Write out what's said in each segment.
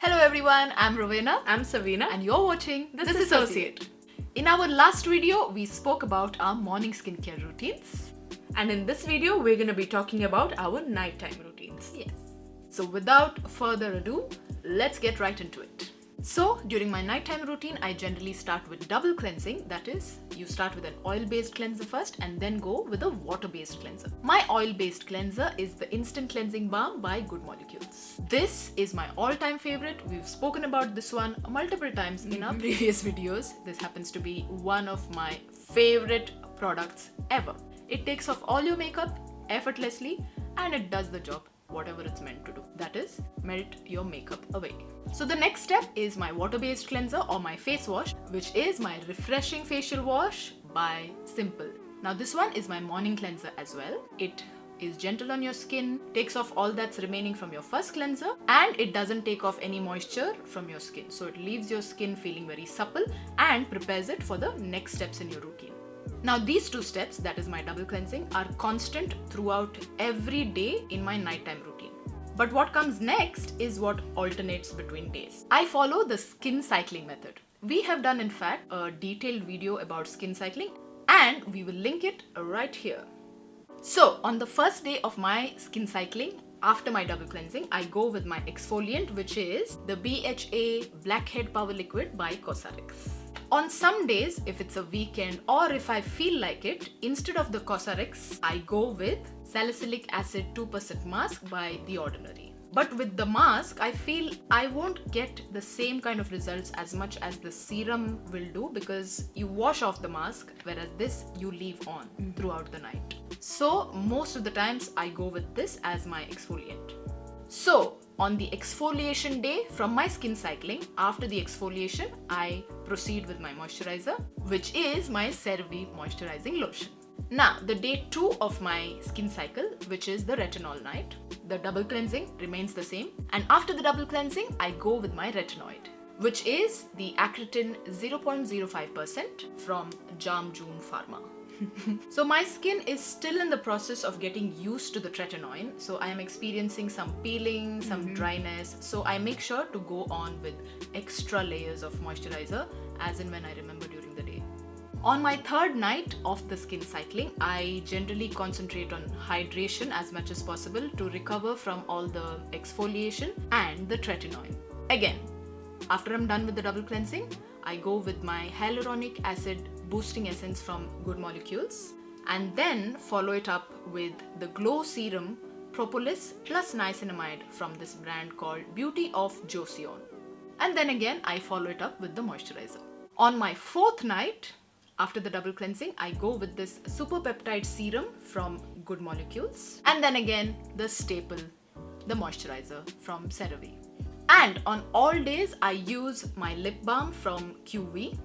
Hello everyone, I'm Rowena I'm Savina and you're watching TheSissociate. In our last video, we spoke about our morning skincare routines. And in this video, we're going to be talking about our nighttime routines. Yes. So without further ado, let's get right into it. So during my nighttime routine, I generally start with double cleansing. That is, you start with an oil-based cleanser first and then go with a water-based cleanser. My oil-based cleanser is the Instant Cleansing Balm by Good Molecules. This is my all-time favorite. We've spoken about this one multiple times in our previous videos. This happens to be one of my favorite products ever. It takes off all your makeup effortlessly and it does the job whatever it's meant to do. That is, melt your makeup away. So the next step is my water-based cleanser or my face wash, which is my refreshing facial wash by Simple. Now this one is my morning cleanser as well. It is gentle on your skin, takes off all that's remaining from your first cleanser, and it doesn't take off any moisture from your skin. So it leaves your skin feeling very supple and prepares it for the next steps in your routine. Now these two steps, that is my double cleansing, are constant throughout every day in my nighttime routine. But what comes next is what alternates between days. I follow the skin cycling method. We have done in fact a detailed video about skin cycling and we will link it right here. So on the first day of my skin cycling, after my double cleansing, I go with my exfoliant, which is the BHA Blackhead Power Liquid by Cosrx. On some days, if it's a weekend or if I feel like it, instead of the Cosrx, I go with Salicylic Acid 2% Mask by The Ordinary. But with the mask, I feel I won't get the same kind of results as much as the serum will do because you wash off the mask, whereas this you leave on throughout the night. So most of the times I go with this as my exfoliant. So on the exfoliation day from my skin cycling, after the exfoliation, I proceed with my moisturizer, which is my CeraVe Moisturizing Lotion. Now, the day 2 of my skin cycle, which is the retinol night, the double cleansing remains the same. And after the double cleansing, I go with my retinoid, which is the Acretin 0.05% from Jam June Pharma. So my skin is still in the process of getting used to the tretinoin. So I am experiencing some peeling, some dryness. So I make sure to go on with extra layers of moisturizer as and when I remember during the day. On my third night of the skin cycling, I generally concentrate on hydration as much as possible to recover from all the exfoliation and the tretinoin. Again, after I'm done with the double cleansing, I go with my hyaluronic acid boosting essence from Good Molecules and then follow it up with the Glow Serum Propolis plus Niacinamide from this brand called Beauty of Joseon. And then again, I follow it up with the moisturizer. On my fourth night, after the double cleansing, I go with this Super Peptide Serum from Good Molecules and then again the staple, the moisturizer from CeraVe. And on all days, I use my lip balm from QV.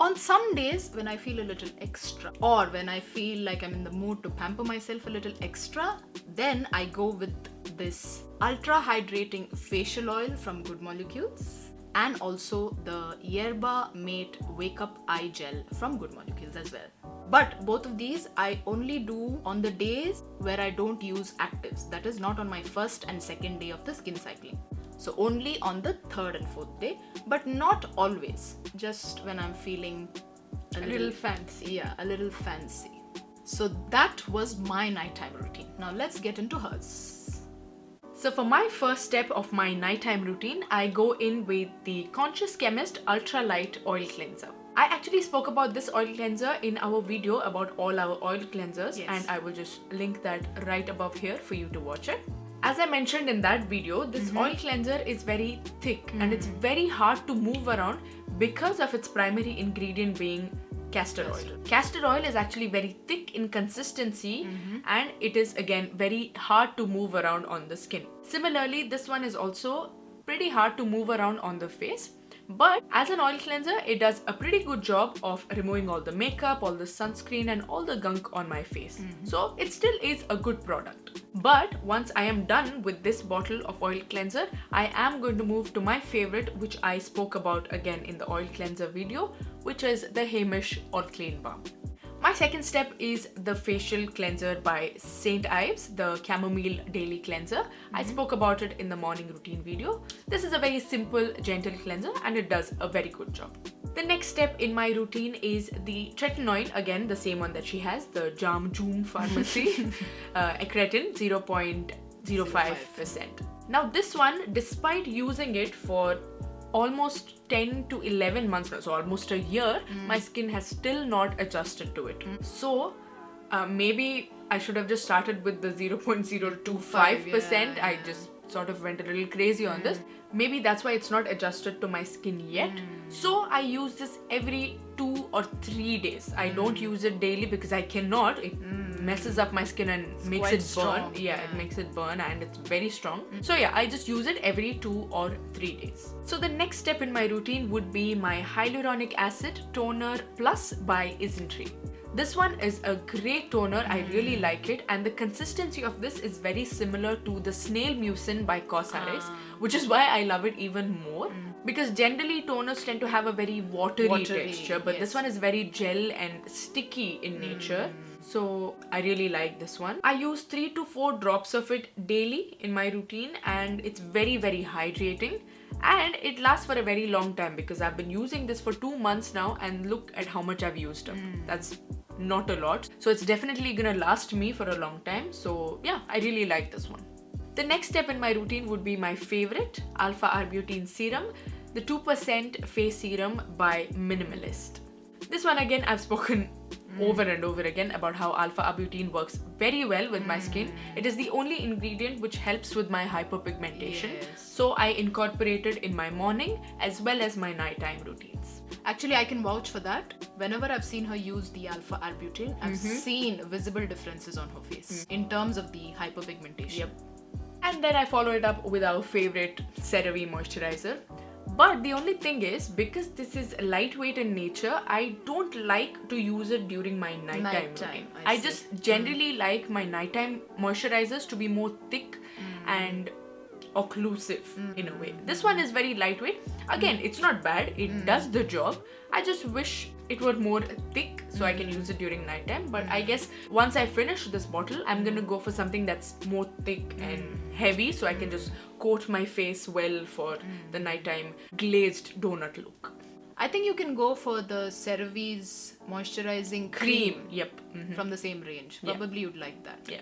On some days, when I feel a little extra or when I feel like I'm in the mood to pamper myself a little extra, then I go with this ultra hydrating facial oil from Good Molecules and also the Yerba Mate Wake Up Eye Gel from Good Molecules as well. But both of these I only do on the days where I don't use actives. That is not on my first and second day of the skin cycling. So only on the third and fourth day, but not always. Just when I'm feeling a little fancy. Yeah, a little fancy. So that was my nighttime routine. Now let's get into hers. So for my first step of my nighttime routine, I go in with the Conscious Chemist Ultra Light Oil Cleanser. I actually spoke about this oil cleanser in our video about all our oil cleansers, and I will just link that right above here for you to watch it. As I mentioned in that video, this oil cleanser is very thick and it's very hard to move around because of its primary ingredient being castor oil. Castor oil is actually very thick in consistency and it is again very hard to move around on the skin. Similarly, this one is also pretty hard to move around on the face. But as an oil cleanser, it does a pretty good job of removing all the makeup, all the sunscreen and all the gunk on my face. So it still is a good product. But once I am done with this bottle of oil cleanser, I am going to move to my favorite, which I spoke about again in the oil cleanser video, which is the Heimish All Clean Balm. My second step is the facial cleanser by St. Ives, the Chamomile Daily Cleanser. I spoke about it in the morning routine video. This is a very simple, gentle cleanser and it does a very good job. The next step in my routine is the tretinoin, again the same one that she has, the Jam Joom Pharmacy, Ecretin 0.05%. Now this one, despite using it for almost 10 to 11 months now, so almost a year, my skin has still not adjusted to it. So maybe I should have just started with the 0.025%. I just sort of went a little crazy on this. Maybe that's why it's not adjusted to my skin yet. So I use this every 2 or 3 days. I don't use it daily because I cannot. It messes up my skin and makes it burn. Strong. Yeah, it makes it burn and it's very strong. So yeah, I just use it every 2 or 3 days. So the next step in my routine would be my Hyaluronic Acid Toner Plus by Isntree. This one is a great toner, I really like it, and the consistency of this is very similar to the Snail Mucin by Causaris, which is why I love it even more. Because generally toners tend to have a very watery texture, but this one is very gel and sticky in nature. So I really like this one. I use 3 to 4 drops of it daily in my routine and it's very, very hydrating. And it lasts for a very long time because I've been using this for 2 months now and look at how much I've used up. That's not a lot. So it's definitely gonna last me for a long time. So yeah, I really like this one. The next step in my routine would be my favorite, Alpha Arbutin Serum, the 2% Face Serum by Minimalist. This one again, I've spoken over and over again about how alpha arbutin works very well with my skin. It is the only ingredient which helps with my hyperpigmentation. So I incorporate it in my morning as well as my nighttime routines. Actually, I can vouch for that. Whenever I've seen her use the alpha arbutin, I've seen visible differences on her face in terms of the hyperpigmentation. Yep. And then I follow it up with our favorite CeraVe moisturizer. But the only thing is, because this is lightweight in nature, I don't like to use it during my nighttime routine. I just generally like my nighttime moisturizers to be more thick and occlusive in a way. This one is very lightweight. Again, it's not bad. It does the job. I just wish it were more thick so I can use it during nighttime. But I guess once I finish this bottle, I'm gonna go for something that's more thick and heavy so I can just coat my face well for the nighttime glazed donut look. I think you can go for the CeraVe's moisturizing cream. Yep. From the same range. Probably you'd like that. Yeah.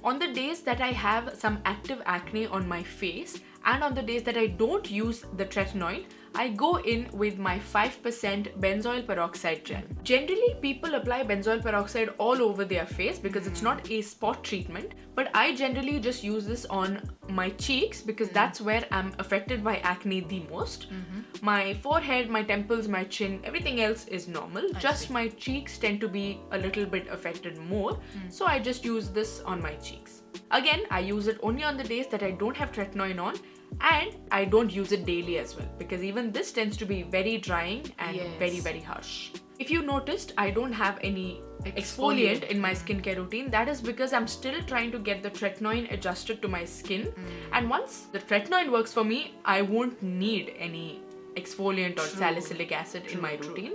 On the days that I have some active acne on my face and on the days that I don't use the tretinoin, I go in with my 5% benzoyl peroxide gel. Generally, people apply benzoyl peroxide all over their face because it's not a spot treatment, but I generally just use this on my cheeks because that's where I'm affected by acne the most. My forehead, my temples, my chin, everything else is normal. Just my cheeks tend to be a little bit affected more, so I just use this on my cheeks. Again, I use it only on the days that I don't have tretinoin on, and I don't use it daily as well because even this tends to be very drying and very, very harsh. If you noticed, I don't have any exfoliant in my skincare routine. That is because I'm still trying to get the tretinoin adjusted to my skin, and once the tretinoin works for me, I won't need any exfoliant or salicylic acid in my routine.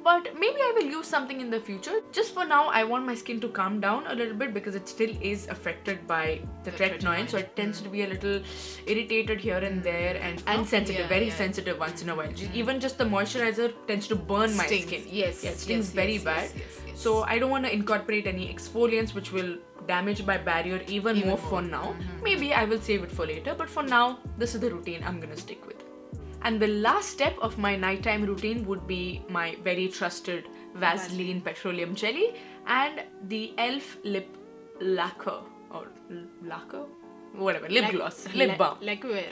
But maybe I will use something in the future. Just for now, I want my skin to calm down a little bit because it still is affected by the tretinoin. So it tends to be a little irritated here and there and sensitive, very sensitive once in a while. Even just the moisturizer tends to burn my skin. It stings very bad. So I don't want to incorporate any exfoliants which will damage my barrier even more for now. Maybe I will save it for later, but for now, this is the routine I'm gonna stick with. And the last step of my nighttime routine would be my very trusted Vaseline petroleum jelly and the e.l.f. lip lacquer or lacquer? Whatever, lip gloss, lip balm. Lacquer.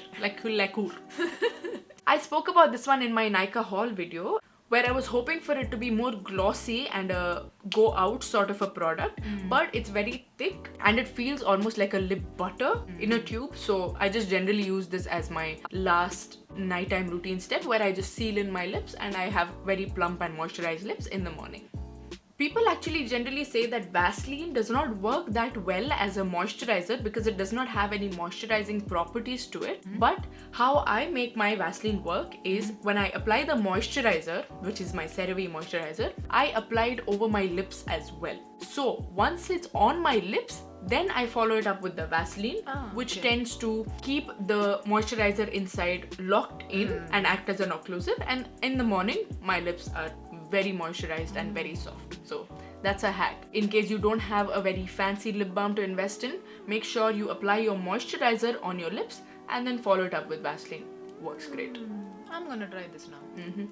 I spoke about this one in my Nykaa haul video where I was hoping for it to be more glossy and a go out sort of a product, but it's very thick and it feels almost like a lip butter in a tube. So I just generally use this as my last nighttime routine step where I just seal in my lips and I have very plump and moisturized lips in the morning. People actually generally say that Vaseline does not work that well as a moisturizer because it does not have any moisturizing properties to it. But how I make my Vaseline work is when I apply the moisturizer, which is my CeraVe moisturizer, I apply it over my lips as well. So once it's on my lips, then I follow it up with the Vaseline, which tends to keep the moisturizer inside locked in and act as an occlusive. And in the morning, my lips are very moisturized and very soft. So that's a hack. In case you don't have a very fancy lip balm to invest in, make sure you apply your moisturizer on your lips and then follow it up with Vaseline. Works great. I'm gonna try this now.